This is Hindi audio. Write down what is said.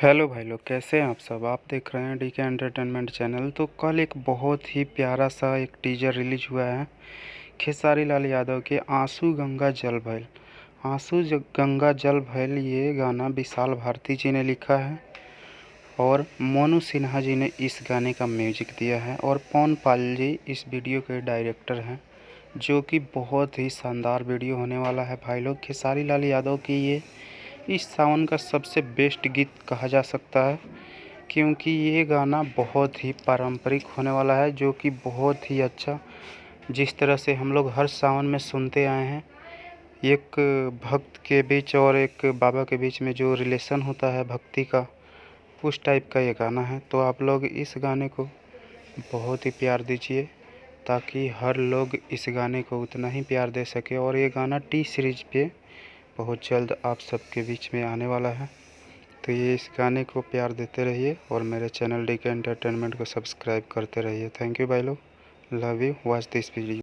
हेलो भाई लोग, कैसे हैं आप सब। आप देख रहे हैं डीके एंटरटेनमेंट चैनल। तो कल एक बहुत ही प्यारा सा एक टीजर रिलीज हुआ है खेसारी लाल यादव के आंसू गंगा जल भैल। गंगा जल भैल, ये गाना विशाल भारती जी ने लिखा है और मोनू सिन्हा जी ने इस गाने का म्यूजिक दिया है और पवन पाल जी इस वीडियो के डायरेक्टर हैं, जो कि बहुत ही शानदार वीडियो होने वाला है भाई लोग। खेसारी लाल यादव की ये इस सावन का सबसे बेस्ट गीत कहा जा सकता है, क्योंकि ये गाना बहुत ही पारंपरिक होने वाला है, जो कि बहुत ही अच्छा, जिस तरह से हम लोग हर सावन में सुनते आए हैं, एक भक्त के बीच और एक बाबा के बीच में जो रिलेशन होता है भक्ति का, उस टाइप का ये गाना है। तो आप लोग इस गाने को बहुत ही प्यार दीजिए, ताकि हर लोग इस गाने को उतना ही प्यार दे सके। और ये गाना टी सीरीज पे बहुत जल्द आप सबके बीच में आने वाला है। तो ये इस गाने को प्यार देते रहिए और मेरे चैनल डीके एंटरटेनमेंट को सब्सक्राइब करते रहिए। थैंक यू भाई लोग, love you, watch this video.